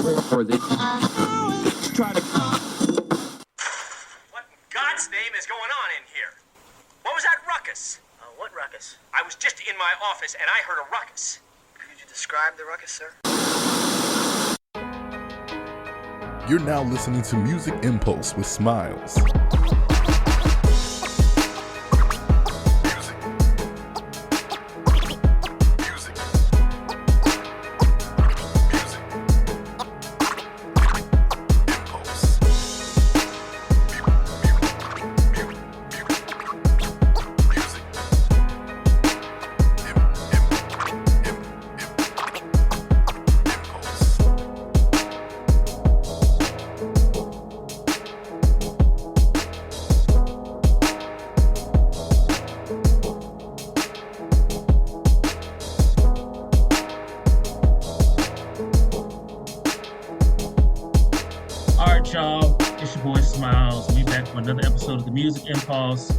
or they try to. What in God's name is going on in here? What was that ruckus? What ruckus? I was just in my office and I heard a ruckus. Could you describe the ruckus, sir? You're now listening to Music Impulse with Smilez. Y'all, it's your boy Smilez. We back for another episode of the Music Impulse.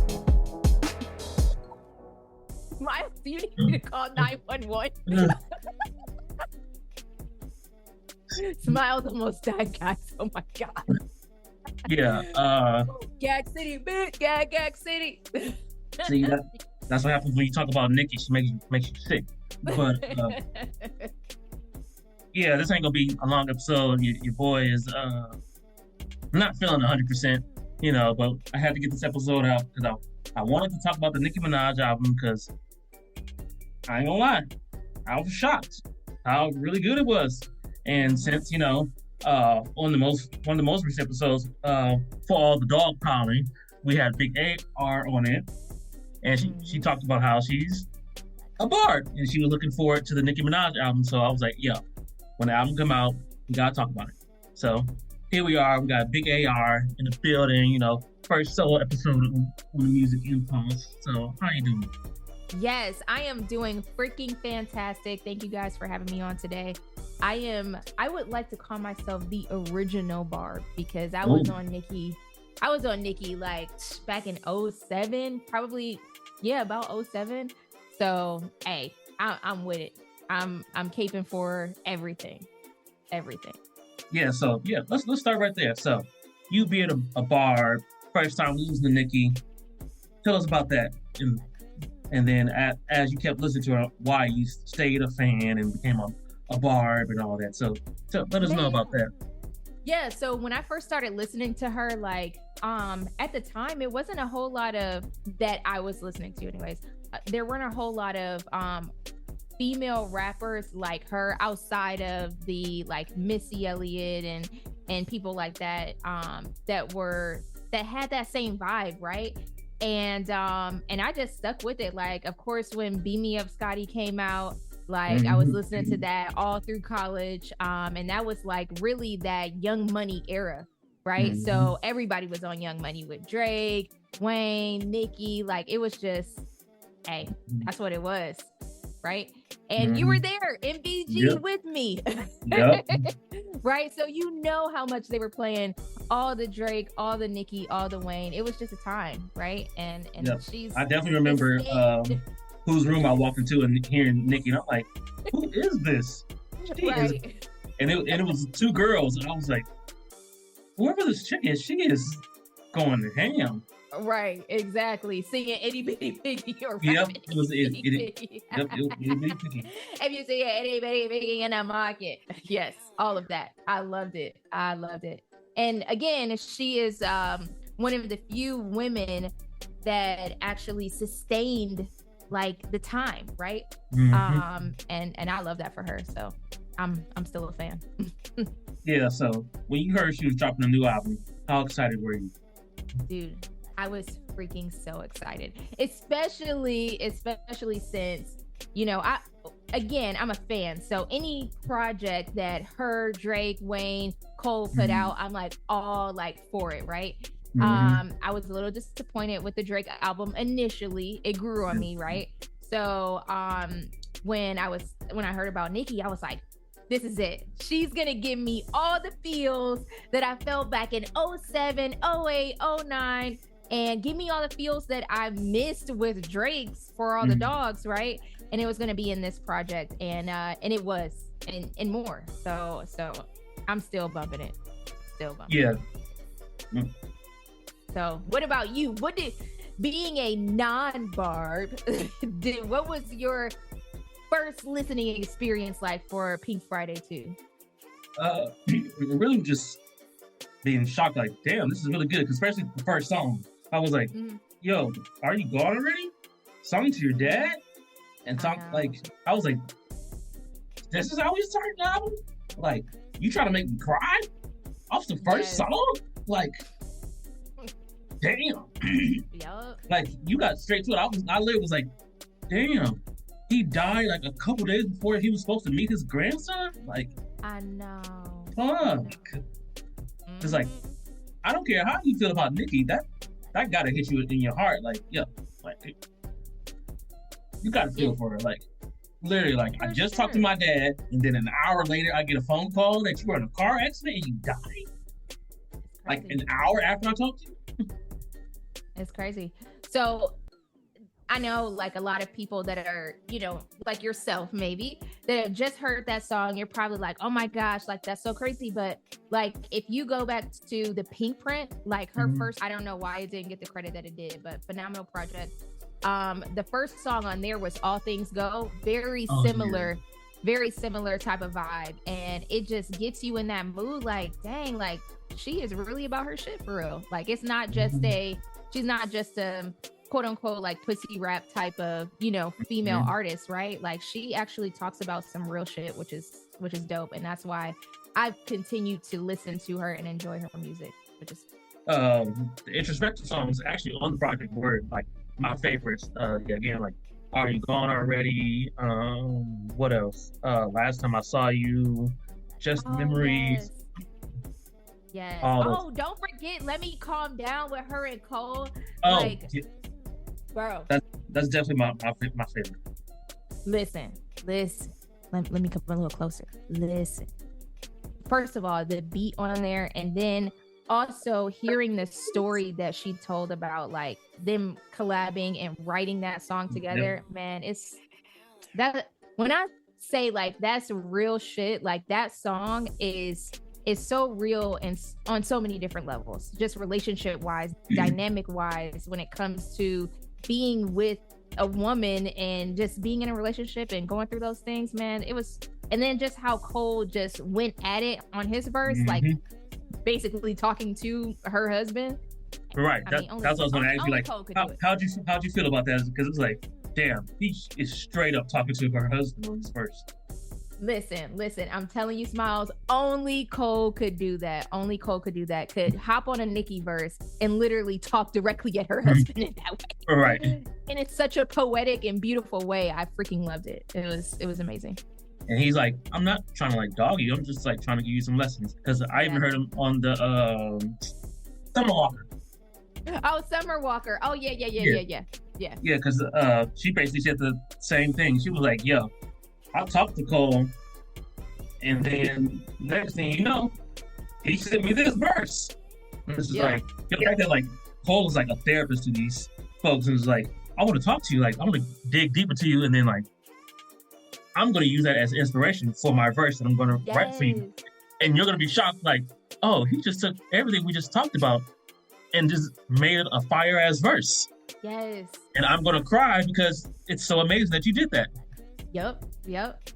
Miles, you need to call 911. Smilez almost died, guys. Oh my god. Yeah. Gag City, bitch. Gag City. See, that's what happens when you talk about Nicki. She makes you sick. But yeah, this ain't gonna be a long episode. Your boy is not feeling 100%, but I had to get this episode out because I wanted to talk about the Nicki Minaj album because I ain't gonna lie, I was shocked how really good it was. And since one of the most recent episodes for all the dog piling, we had Big AR on it, and she talked about how she's a Barb and she was looking forward to the Nicki Minaj album. So I was like, yo, when the album come out, we gotta talk about it. So here we are. We got Big AR in the building. First solo episode on the Music Impulse. So how you doing? Yes, I am doing freaking fantastic. Thank you guys for having me on today. I would like to call myself the original Barb because I was on Nicki. I was on Nicki like back in 07, probably, about 07. So hey, I'm with it. I'm caping for everything. Yeah, so let's start right there. So you being a Barb, first time losing to Nicki, tell us about that, and then as you kept listening to her, why you stayed a fan and became a Barb and all that. So let us know about that. Yeah, so when I first started listening to her, like at the time, it wasn't a whole lot of that I was listening to anyways. There weren't a whole lot of female rappers like her outside of the like Missy Elliott and people like that that had that same vibe, right? And I just stuck with it. Like, of course, when Beam Me Up Scotty came out, like I was listening to that all through college, and that was like really that Young Money era, right? So everybody was on Young Money with Drake, Wayne, Nicki. Like it was just, hey, that's what it was, right? And you were there, MBG, with me. Right? So you know how much they were playing all the Drake, all the Nicki, all the Wayne. It was just a time, right? And I definitely remember whose room I walked into and hearing Nicki, and I'm like, who is this? Right. And it was two girls, and I was like, whoever this chick is, she is going ham. Right, exactly. Singing Itty Bitty Piggy or it was Itty Bitty Piggy. If you see Itty Bitty Piggy in the market. Yes, all of that. I loved it. And again, she is one of the few women that actually sustained like the time, right? And I love that for her. So I'm still a fan. Yeah, so when you heard she was dropping a new album, how excited were you? Dude, I was freaking so excited, especially since, I'm a fan. So any project that her, Drake, Wayne, Cole put out, I'm like all like for it, right? I was a little disappointed with the Drake album initially. It grew on me, right? So when I heard about Nicki, I was like, this is it. She's gonna give me all the feels that I felt back in 07, 08, 09, and give me all the feels that I missed with Drake's For All the Dogs, right? And it was gonna be in this project, and it was, and more. So I'm still bumping it. Still bumping. Yeah. It. So, what about you? What did being a non-Barb? What was your first listening experience like for Pink Friday 2? Really just being shocked, like, damn, this is really good. Especially the first song, I was like, yo, are you gone already? Song to your dad? And talk like, I was like, this is how we started the album? Like, you trying to make me cry off the first song? Like, damn. Yup. Like, you got straight to it. I literally was like, damn, he died like a couple days before he was supposed to meet his grandson? Like, I know. Fuck. It's like, I don't care how you feel about Nicki, that gotta hit you in your heart. Like, yeah, like, you gotta feel for her. Like, literally, like, I just talked to my dad, and then an hour later, I get a phone call that you were in a car accident and you died. Like, an hour after I talked to you? It's crazy. So, I know, like, a lot of people that are, you know, like yourself, maybe, that have just heard that song, you're probably like, oh my gosh, like, that's so crazy. But, like, if you go back to the Pink Print, like, her first, I don't know why it didn't get the credit that it did, but phenomenal project. The first song on there was All Things Go. Very similar type of vibe. And it just gets you in that mood, like, dang, like, she is really about her shit for real. Like, it's not just she's not just a quote unquote like pussy rap type of, you know, female artist, right? Like, she actually talks about some real shit, which is dope. And that's why I've continued to listen to her and enjoy her music, which is the introspective songs actually on the project were like my favorites. Again, like Are You Gone Already? What else? Last Time I Saw You, Just Memories. Yes. Oh, don't forget Let Me Calm Down with her and Cole. Oh, like, yeah. Bro. That's definitely my favorite. Listen. Let me come a little closer. Listen. First of all, the beat on there, and then also hearing the story that she told about like them collabing and writing that song together, man, it's that when I say like that's real shit, like that song is so real and on so many different levels, just relationship wise, dynamic wise, when it comes to being with a woman and just being in a relationship and going through those things, man. It was, and then just how Cole just went at it on his verse, like basically talking to her husband. Right. That's what I was going to ask you. Like, how'd you feel about that? Because it's like, damn, he is straight up talking to her husband on his verse. Listen, I'm telling you, Smilez, only Cole could do that. Only Cole could do that. Could hop on a Nicki verse and literally talk directly at her husband in that way. Right. And it's such a poetic and beautiful way. I freaking loved it. It was amazing. And he's like, I'm not trying to like dog you. I'm just like trying to give you some lessons. Because I even heard him on the Summer Walker. Oh, Summer Walker. Oh, yeah. Yeah, because she basically said the same thing. She was like, yo, I talked to Cole, and then next thing you know, he sent me this verse. And it's just like, the fact that like Cole is like a therapist to these folks, and it's like, I want to talk to you, like I want to dig deeper to you, and then like I'm going to use that as inspiration for my verse, and I'm going to write for you, and you're going to be shocked, like, oh, he just took everything we just talked about and just made it a fire ass verse. Yes. And I'm going to cry because it's so amazing that you did that. Yep.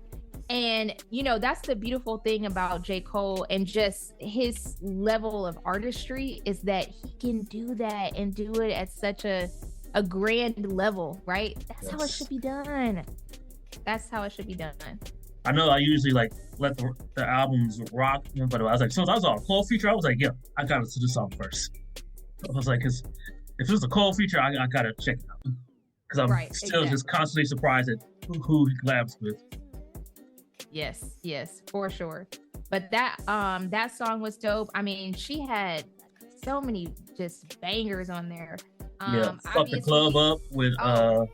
And, you know, that's the beautiful thing about J. Cole and just his level of artistry is that he can do that and do it at such a grand level, right? That's how it should be done. I know I usually like let the albums rock, but I was like, as soon as I saw a Cole feature, I was like, yeah, I gotta listen to the song first. I was like, because if it's a Cole feature, I gotta check it out. Because I'm still just constantly surprised at who he collabs with. Yes, for sure. But that song was dope. I mean, she had so many just bangers on there. Fuck the Club Up with Waka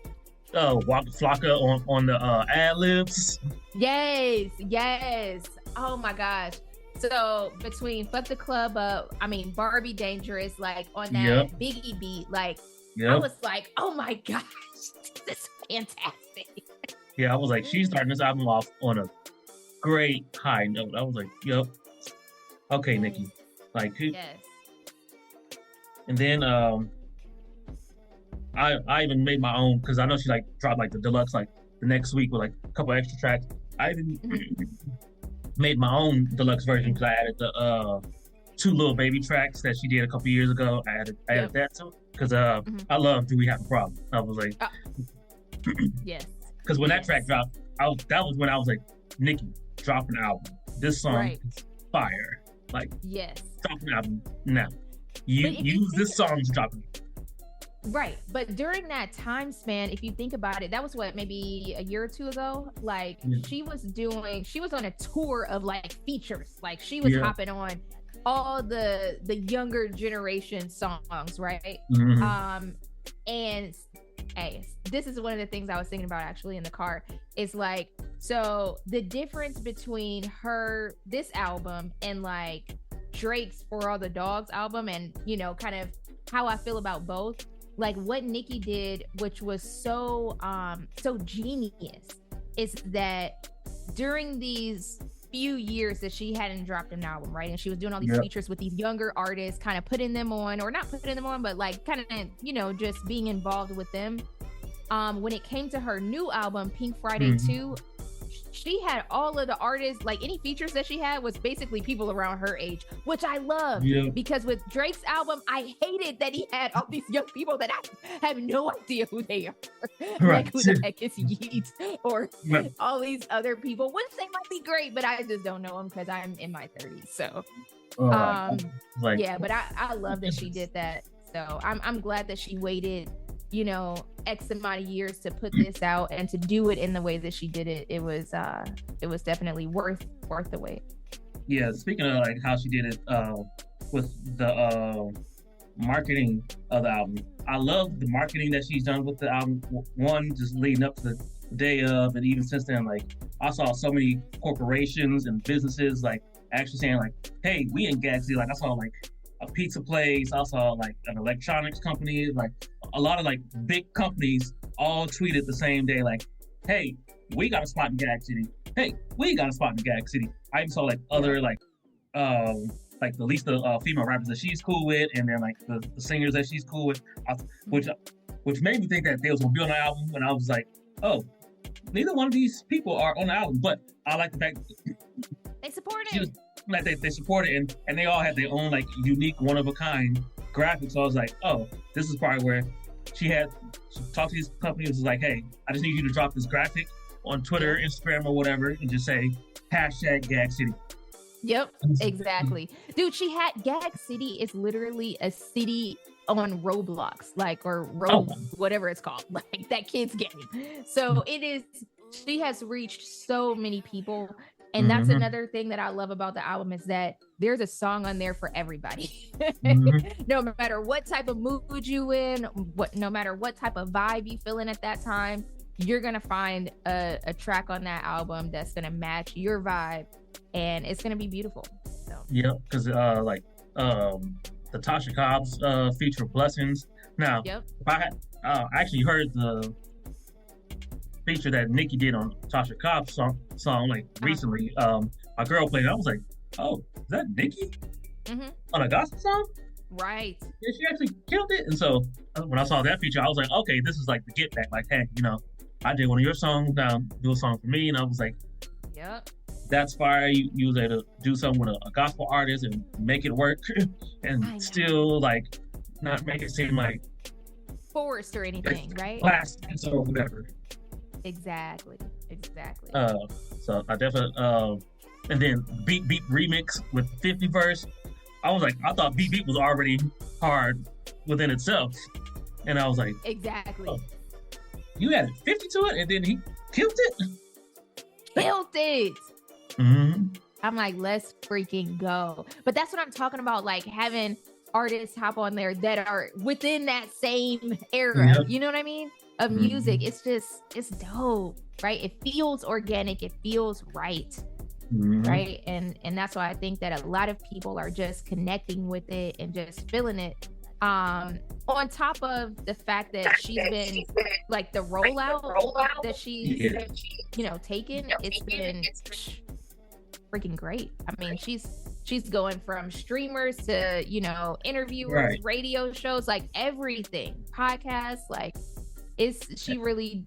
Flocka on the ad libs. Yes. Oh my gosh. So between Fuck the Club Up, I mean Barbie Dangerous, like on that Biggie beat, like I was like, oh my gosh, this is fantastic. Yeah, I was like, she's starting this album off on a great high note. I was like, yep, okay, Nicki. Like, Yes. and then I even made my own because I know she like dropped like the deluxe like the next week with like a couple extra tracks. I even made my own deluxe version because I added the two little baby tracks that she did a couple years ago. I added Yep. that too because I love Do We Have a Problem. I was like, Yes. because when that Yes. track dropped, that was when I was like, Nicki, drop an album. This song Right. is fire. Like, Yes. drop an album now. You But if you use think this song to drop it. Right. But during that time span, if you think about it, that was what, maybe a year or two ago? Like Yeah. she was on a tour of like features. Like she was Yeah. hopping on all the younger generation songs, right? Mhm. And hey, this is one of the things I was thinking about actually in the car. Is like, so the difference between this album and like Drake's For All the Dogs album, and kind of how I feel about both. Like what Nicki did, which was so genius, is that during these few years that she hadn't dropped an album, right? And she was doing all these Yep. features with these younger artists, kind of putting them on, or not putting them on, but like kind of, just being involved with them. When it came to her new album, Pink Friday Mhm. 2, she had all of the artists, like any features that she had was basically people around her age, which I loved. Yeah. Because with Drake's album, I hated that he had all these young people that I have no idea who they are. Right. Like who the heck is Yeet or Right. all these other people, which they might be great, but I just don't know them because I'm in my 30s. So Like, yeah, but I love that she did that. So I'm glad that she waited, X amount of years to put this out and to do it in the way that she did it. It was definitely worth the wait. yeah. Speaking of like how she did it with the marketing of the album, I love the marketing that she's done with the album. One, just leading up to the day of, and even since then, like I saw so many corporations and businesses like actually saying like, "Hey, we in Gag City." Like I saw like a pizza place, I saw like an electronics company, like a lot of like big companies all tweeted the same day, like, "Hey, we got a spot in Gag City. Hey, we got a spot in Gag City." I even saw like other like the least the female rappers that she's cool with, and then like the singers that she's cool with, which made me think that they was gonna be on the album. And I was like, oh, neither one of these people are on the album, but I like the fact They supported she was like they supported it, and they all had their own like unique one of a kind graphics. So I was like, oh, this is probably where she talked to these companies, was like, hey, I just need you to drop this graphic on Twitter, Instagram, or whatever, and just say #Gag City. Yep, exactly. Dude, Gag City is literally a city on Roblox, like, or whatever it's called, like that kid's game. So she has reached so many people. And that's another thing that I love about the album, is that there's a song on there for everybody. No matter what type of mood you in, no matter what type of vibe you feeling at that time, you're gonna find a track on that album that's gonna match your vibe, and it's gonna be beautiful. So yeah, because the Tasha Cobb's feature Blessings. Now, yep. if I actually heard the feature that Nicki did on Tasha Cobb's song like recently. My girl played it. I was like, oh, is that Nicki on a gospel song? Right. Yeah, she actually killed it. And so when I saw that feature, I was like, okay, this is like the get back. Like, hey, I did one of your songs, now do a song for me. And I was like, yep, that's fire. You was able to do something with a gospel artist and make it work and still like not make it seem like forced or anything, right? plastic or whatever. Exactly. So I definitely and then Beat Beat remix with 50 verse. I was like, I thought Beat Beat was already hard within itself, and I was like, exactly. Oh, you added 50 to it, and then he killed it. Killed it. Mm-hmm. I'm like, let's freaking go. But that's what I'm talking about, like having artists hop on there that are within that same era. Yep. You know what I mean? Of music. It's dope, right? It feels organic. It feels right. Right. And that's why I think that a lot of people are just connecting with it and just feeling it. On top of the fact that she's been like the rollout that she's taken, it's been freaking great. I mean, she's she's going from streamers to, you know, interviewers, Right. radio shows, like everything, podcasts. Like, she really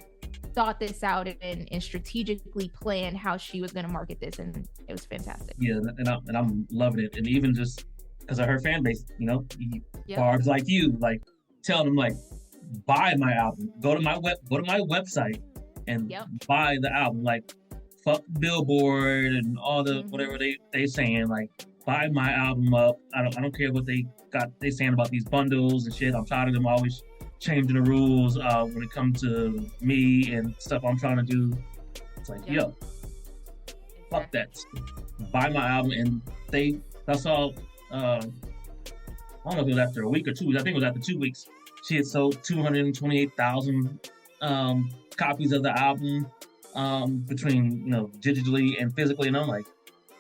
thought this out and strategically planned how she was going to market this, and it was fantastic. Yeah, and I'm loving it, and even just because of her fan base, you know, Yep. Barb's like you, like tell them like buy my album, go to my website and Yep. buy the album, like fuck Billboard and all the whatever they saying, like buy my album up. I don't care what they saying about these bundles and shit. I'm tired of them always changing the rules when it comes to me and stuff I'm trying to do. It's like, yo, fuck that. Buy my album, and that's all. I don't know if it was after a week or 2 weeks. I think it was after 2 weeks. She had sold 228,000 copies of the album between, you know, digitally and physically. And I'm like,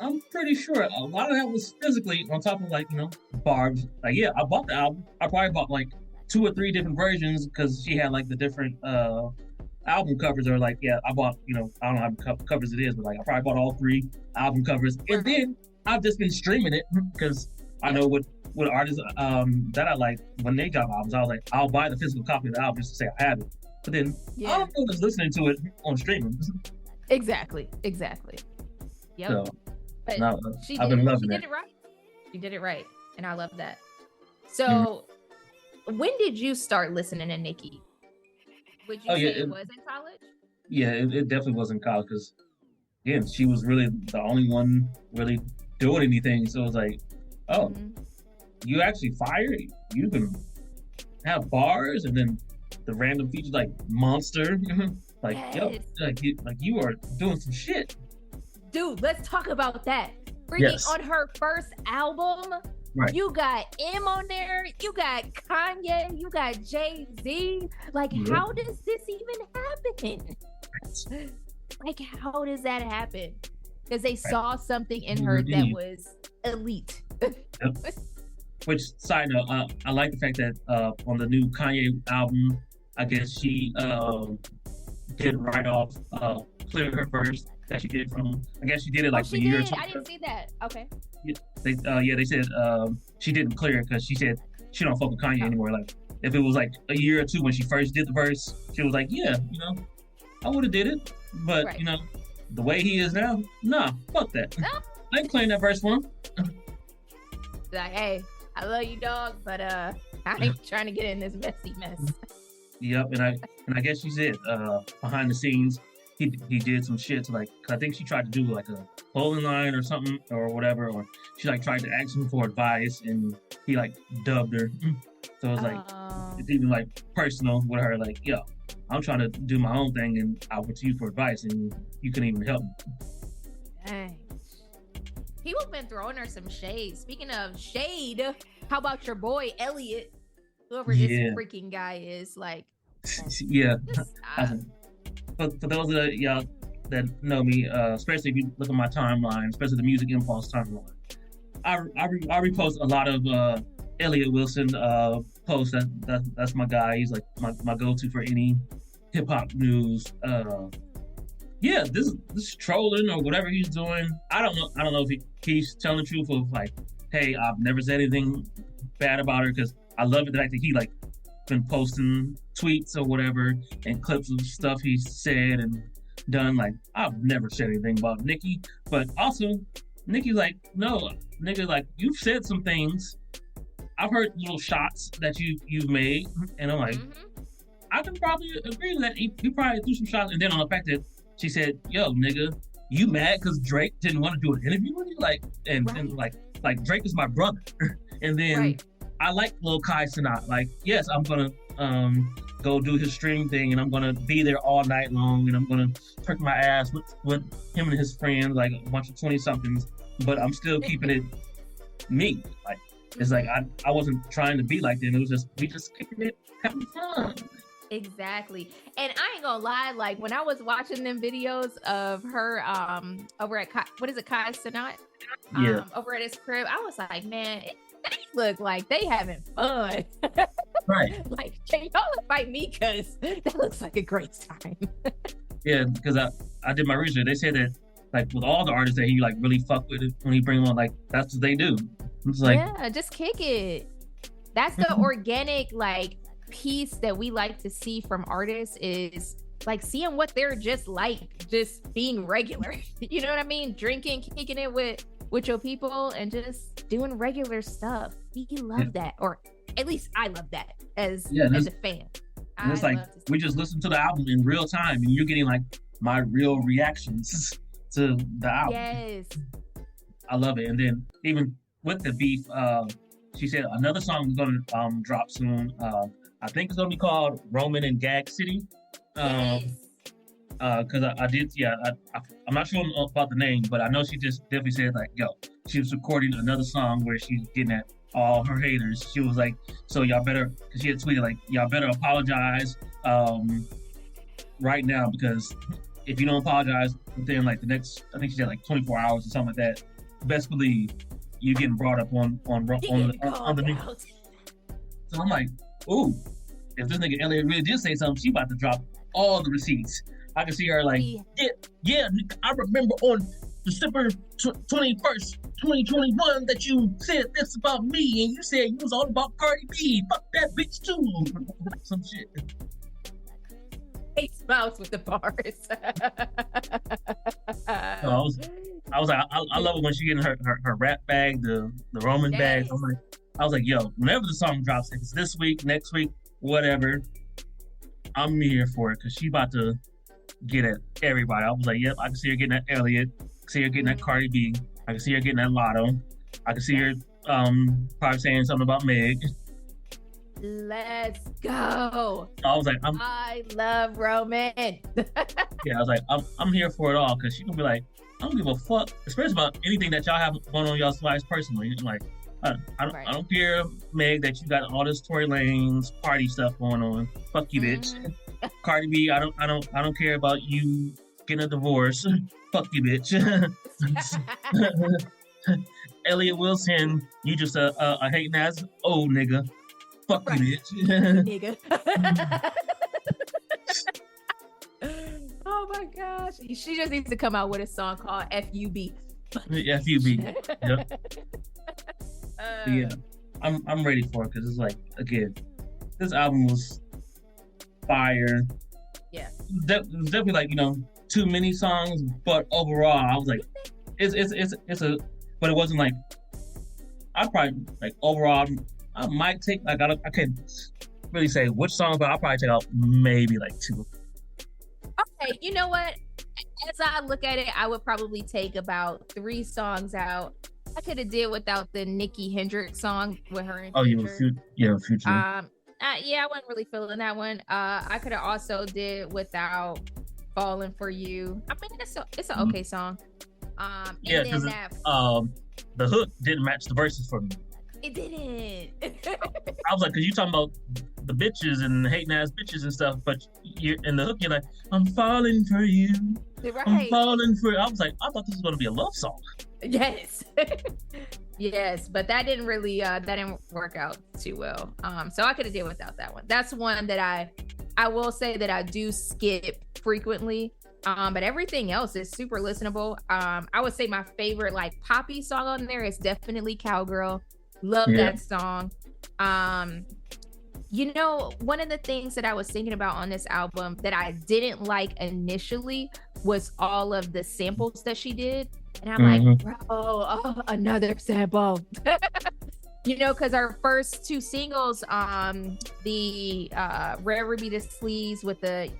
I'm pretty sure a lot of that was physically on top of, like, you know, Barb's. Like, yeah, I bought the album. I probably bought like 2 or 3 different versions because she had like the different album covers. Or like, yeah, I bought, you know, I don't know how covers it is, but like I probably bought all 3 album covers. And then I've just been streaming it because I know what artists that I like, when they drop albums, I was like, I'll buy the physical copy of the album just to say I have it. But then I don't know just listening to it on streaming. Exactly. Yep. So, but no, she I've been loving she it. did it right. She did it right, and I love that. So, when did you start listening to Nicki? Would you say it was in college? Yeah, it definitely was in college because, again, she was really the only one really doing anything. So it was like, oh, you actually fire? You can have bars, and then the random features like Monster. Like, yo, like you are doing some shit. Dude, let's talk about that. Freaking on her first album, right. You got M on there, you got Kanye, you got Jay-Z. Like, how does this even happen? Like, how does that happen? Because they saw something in her that was elite. Which, side note, I like the fact that on the new Kanye album, I guess she did write off clear her verse that she did from. I guess she did it like she a year or did. two. I didn't see that. Okay. They said she didn't clear because she said she don't fuck with Kanye anymore. Like if it was like a year or two when she first did the verse, she was like, yeah, you know, I would have did it, but you know, the way he is now, nah, fuck that. No. I ain't playing that verse for him. Like, hey, I love you, dog, but I ain't trying to get in this messy mess. Yep, and I guess she said behind the scenes he did some shit to, like, cause I think she tried to do like a bowling line or something or whatever, or she like tried to ask him for advice and he like dubbed her. So it was like it's even like personal with her, like, yo, I'm trying to do my own thing and I went to you for advice and you couldn't even help me. Dang. People have been throwing her some shade. Speaking of shade, how about your boy Elliot? Whoever this freaking guy is, like. Yeah. For those of y'all that know me, especially if you look at my timeline, especially the Music Impulse timeline, I repost a lot of Elliot Wilson posts. That's my guy. He's like my go-to for any hip hop news. Yeah, this trolling or whatever he's doing, I don't know if he's telling the truth of like, hey, I've never said anything bad about her, because I love it that he like been posting tweets or whatever and clips of stuff he said and done. Like, I've never said anything about Nicki, but also Nicki's like, no, nigga, like, you've said some things. I've heard little shots that you've made, and I'm like, I can probably agree with that. You probably threw some shots, and then on the fact that she said, yo, nigga, you mad because Drake didn't want to do an interview with you? Like, and like Drake is my brother. And then I like Lil Kai Cenat. Like, yes, I'm going to go do his stream thing, and I'm going to be there all night long, and I'm going to perk my ass with him and his friends, like a bunch of 20-somethings, but I'm still keeping it me. Like, it's like I wasn't trying to be like them. It was just, we just kicking it, having fun. Exactly. And I ain't gonna lie, like when I was watching them videos of her over at Kai Cenat? Over at his crib, I was like, man, they look like they having fun. Right. Like, can y'all invite me? Because that looks like a great time. Yeah, because I did my research. They said that like with all the artists that he like really fuck with it when he bring them on, like that's what they do. It's like yeah, just kick it. That's the organic like piece that we like to see from artists, is like seeing what they're just like, just being regular. You know what I mean? Drinking, kicking it with your people, and just doing regular stuff. We love that, or at least I love that as a fan. And it's like we just listen to the album in real time, and you're getting like my real reactions to the album. Yes, I love it. And then even with the beef, she said another song is going to drop soon. I think it's going to be called Roman and Gag City. Because I did, I'm not sure about the name, but I know she just definitely said like, yo, she was recording another song where she's getting at all her haters. She was like, so y'all better, because she had tweeted like, y'all better apologize right now, because if you don't apologize within like the next, I think she said like 24 hours or something like that, best believe you're getting brought up on the news. So I'm like, ooh, if this nigga Elliot really did say something, she about to drop all the receipts. I can see her like, yeah, I remember on December 21st, 2021 that you said this about me, and you said you was all about Cardi B. Fuck that bitch too. Some shit. He smiles with the bars. So I was like, I love it when she getting her rap bag, the Roman bag. I was like, yo, whenever the song drops, if it's this week, next week, whatever, I'm here for it, because she about to get at everybody. I was like, yep, I can see her getting at Elliot. I can see her getting at Cardi B. I can see her getting at Lotto. I can see her probably saying something about Meg. Let's go. I was like, I love Roman. Yeah, I was like, I'm here for it all, because she gonna be like, I don't give a fuck, especially about anything that y'all have going on y'all's lives personally. Like, I don't care, Meg, that you got all this Tory Lanez party stuff going on. Fuck you, bitch. Cardi B, I don't care about you getting a divorce. Fuck you, bitch. Elliot Wilson, you just a hating ass old nigga. Fuck you, bitch. Nigga. Oh my gosh. She just needs to come out with a song called FUB. FUB. Yep. Yeah. I'm ready for it, because it's like, again, this album was fire. Yeah. It was definitely like, too many songs, but overall I was like, it's a, but it wasn't like, I probably like overall I might take like, I can't really say which song, but I'll probably take out maybe like 2. Okay, you know what? As I look at it, I would probably take about 3 songs out. I could have did without the Nicki Hendrix song with her and Future. Future. I wasn't really feeling that one. I could have also did without Falling For You. I mean, it's an okay song. Because the hook didn't match the verses for me. It didn't. I was like, because you talking about the bitches and hating ass bitches and stuff, but you're in the hook, you're like, I'm falling for you. Right. I'm falling for you. I was like, I thought this was going to be a love song. Yes. Yes, but that didn't really that didn't work out too well. So I could have did without that one. That's one that I will say that I do skip frequently. But everything else is super listenable. I would say my favorite like poppy song on there is definitely Cowgirl. Love that song. One of the things that I was thinking about on this album that I didn't like initially was all of the samples that she did. And I'm like, bro, another sample. Because our first 2 singles, the Rare Ruby the Sleaze with the,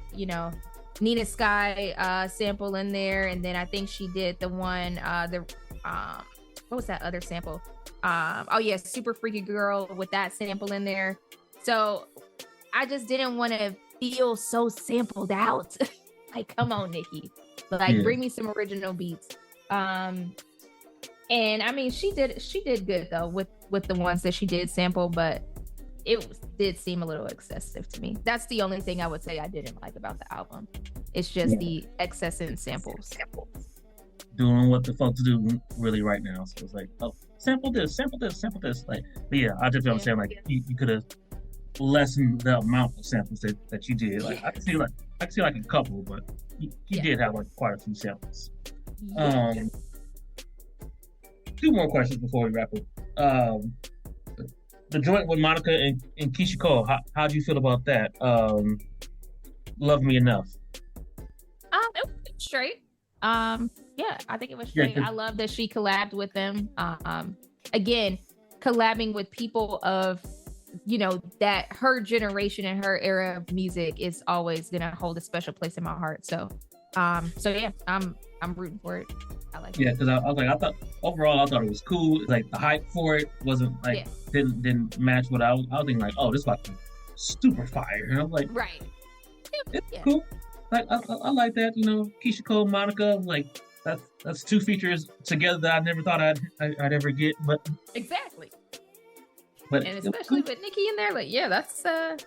Nina Sky sample in there. And then I think she did the one, what was that other sample? Super Freaky Girl with that sample in there. So I just didn't want to feel so sampled out. Like, come on, Nicki. Bring me some original beats. And I mean, she did good though with the ones that she did sample, but it did seem a little excessive to me. That's the only thing I would say I didn't like about the album. It's just the excess in samples. Doing what the folks do really right now. So it's like, oh, sample this. Like, but yeah, I just understand like you could have lessened the amount of samples that you did. Like I can see like a couple, but you did have like quite a few samples. Um, two more questions before we wrap up. The joint with Monica and Keisha Cole. How do you feel about that? Love Me Enough. It was straight. Yeah, I think it was straight. I love that she collabed with them. Again, collabing with people of, that her generation and her era of music is always gonna hold a special place in my heart. So yeah, I'm rooting for it. I like it. Yeah, because I was like, I thought it was cool. Like the hype for it wasn't like didn't match what I was thinking. Like, oh, this is like super fire, and I'm like, right, it's cool. Like I like that, Keisha Cole, Monica, like that's two features together that I never thought I'd ever get, but exactly. But and especially with Nicki in there, like, yeah, that's an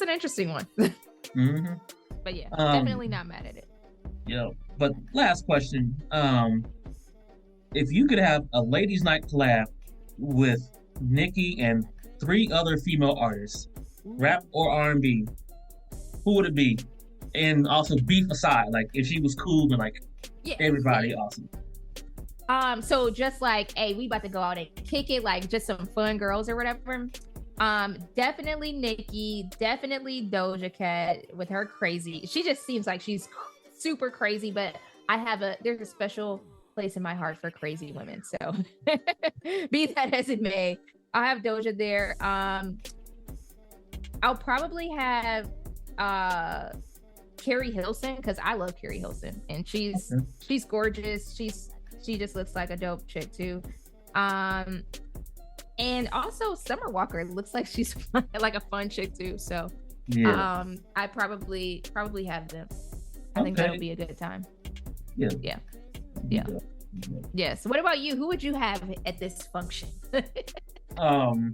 interesting one. Mm-hmm. But yeah, definitely not mad at it. Yeah, but last question: if you could have a ladies' night collab with Nicki and 3 other female artists, rap or R&B, who would it be? And also beef aside, like if she was cool and like everybody awesome. So just like, hey, we about to go out and kick it, like just some fun girls or whatever. Definitely Nicki, definitely Doja Cat with her crazy. She just seems like she's super crazy, but there's a special place in my heart for crazy women. So be that as it may, I'll have Doja there. I'll probably have Carrie Hilson, because I love Carrie Hilson, and she's gorgeous. She just looks like a dope chick too. And also Summer Walker looks like she's like a fun chick too. So I probably have them. I think that'll be a good time. Yeah. Yes. What about you? Who would you have at this function? I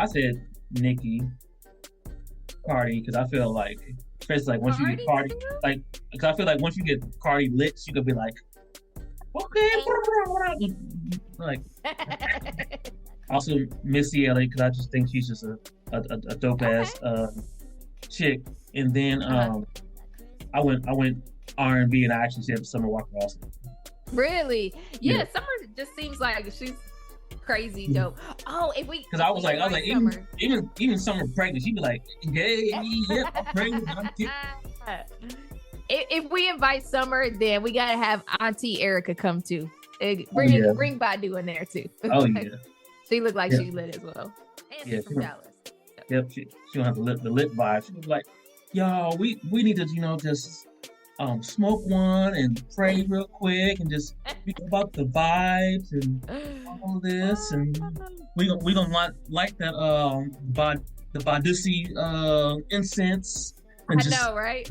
said Nicki, Cardi, because I feel like, especially like once you get Cardi, like, because I feel like once you get Cardi lit, you could be like, okay, like. Also Missy Elliott, because I just think she's just a dope ass chick. And then I went R&B, and I actually said Summer Walker also. Really? Yeah, Summer just seems like she's crazy dope. Oh, if we, because I was like even Summer pregnant, she'd be like, yeah, I'm pregnant. If we invite Summer, then we gotta have Auntie Erica come too. Bring Badu in there too. Oh yeah, she looked like she lit as well. And she's from Dallas. So. Yep, she don't have the lit vibe. She was like, y'all, we need to just smoke one and pray real quick and just speak about the vibes and all this, and we gonna light that the Badusi incense. And I know, right?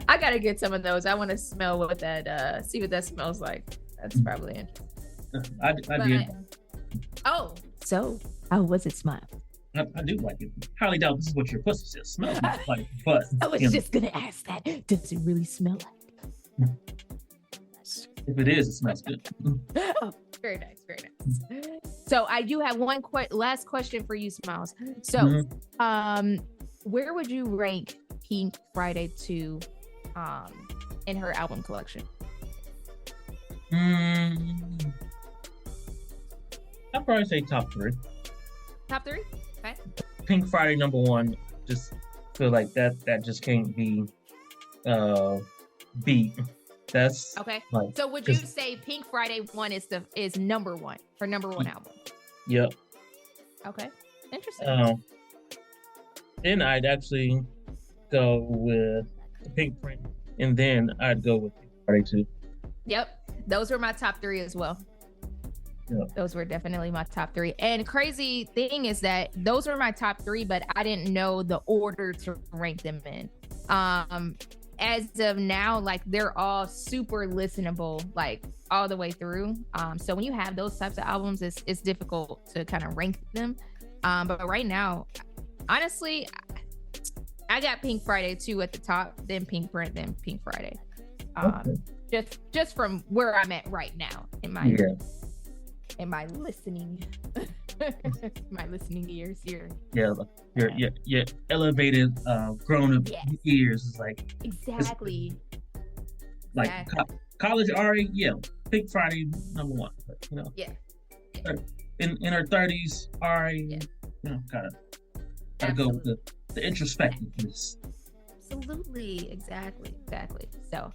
I gotta get some of those. I want to smell what that see what that smells like. That's probably interesting. I did. Oh, so how was it smell? I do like it. Highly doubt this is what your pussy just smells like, but I was just gonna ask that. Does it really smell like? If it is, it smells good. Oh, very nice, very nice. So I do have one last question for you, Smiles. So, where would you rank Pink Friday 2 in her album collection? I'd probably say top 3. Top 3? Okay. Pink Friday number 1, just feel like that just can't be beat. That's okay. Like, so would you say Pink Friday 1 is number 1, her number 1 album? Yep. Okay. Interesting. Then I'd actually go with Pink Print, and then I'd go with Pink Friday 2. Yep. Those were my top 3 as well. Yep. Those were definitely my top 3. And crazy thing is that those were my top 3, but I didn't know the order to rank them in. As of now, like, they're all super listenable, like, all the way through. So when you have those types of albums, it's difficult to kind of rank them. But right now, honestly, I got Pink Friday 2 at the top, then Pink Print, then Pink Friday. Just from where I'm at right now in my in my listening my listening ears here. Yeah, your elevated grown up ears is like exactly. Like Exactly. college Ari, yeah, Pink Friday #1. But, Yeah. in her 30s, Ari, Yeah. gotta go Absolutely. with the introspectiveness. Absolutely. Exactly. So,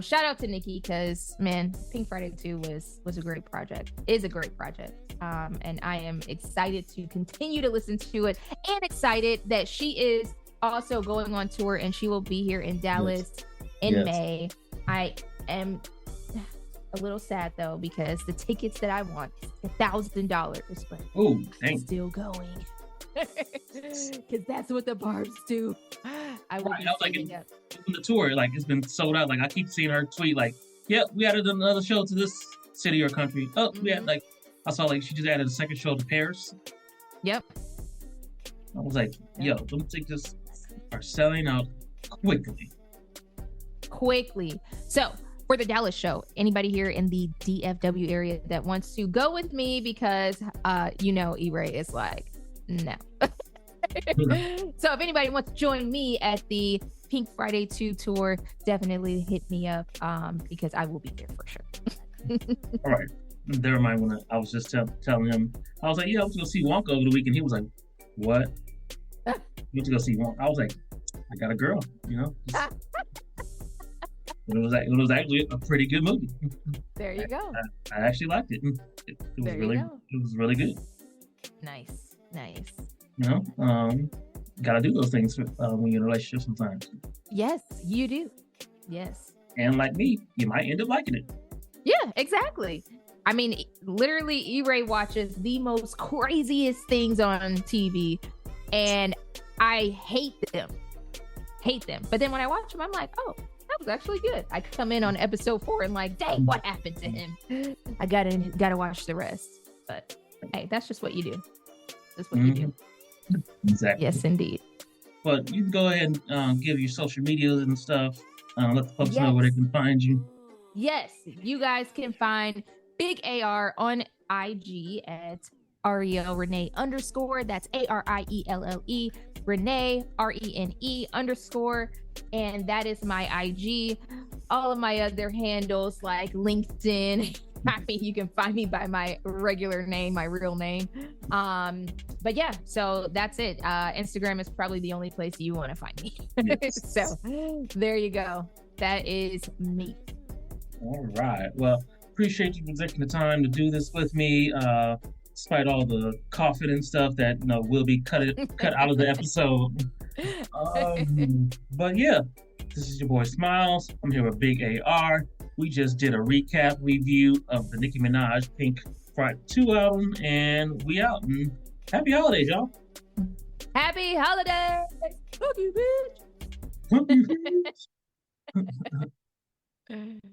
shout out to Nicki because man, Pink Friday 2 was a great project. Is a great project. And I am excited to continue to listen to it, and excited that she is also going on tour, and she will be here in Dallas in May. I am a little sad though because the tickets that I want is $1,000, but Oh, I'm dang. still going because that's what the Barbs do. I will Right, be I was like, saving up. From the tour, like it's been sold out. Like I keep seeing her tweet, like, "Yep, we added another show to this city or country." Oh, we had like I saw like she just added a second show to Paris. Yep. I was like, "Yo, them tickets are selling out quickly." So for the Dallas show, anybody here in the DFW area that wants to go with me, because E-Ray is like, no. So if anybody wants to join me at the Pink Friday 2 tour, definitely hit me up because I will be there for sure. All right. Never mind when I was just telling him, I was like, yeah, I was going to see Wonka over the weekend. He was like, what? You went to go see Wonka? I was like, I got a girl, It was actually a pretty good movie. There you go. I actually liked it. It was There you really go. it was really good. Nice. Gotta do those things when you're in a relationship sometimes. Yes, you do. Yes. And like me, you might end up liking it. Yeah, exactly. I mean, literally, E-Ray watches the most craziest things on TV, and I hate them. But then when I watch them, I'm like, oh, that was actually good. I come in on episode 4 and like, dang, what happened to him? I gotta watch the rest. But hey, that's just what you do. That's what you do. Exactly. Yes, indeed. But you can go ahead and give your social medias and stuff. Let the folks know Yes. where they can find you. Yes, you guys can find Big AR on IG at Ariel Renee _. That's ARIELLE Renee RENE_. And that is my IG. All of my other handles like LinkedIn. I mean, you can find me by my regular name, my real name. But yeah, so that's it. Instagram is probably the only place you want to find me. Yes. So there you go. That is me. All right. Well, appreciate you for taking the time to do this with me. Despite all the coughing and stuff that will be cut out of the episode. But yeah, this is your boy Smilez. I'm here with Big AR. We just did a recap review of the Nicki Minaj Pink Friday 2 album, and we out. And happy holidays, y'all. Happy holidays. Fuck you, bitch.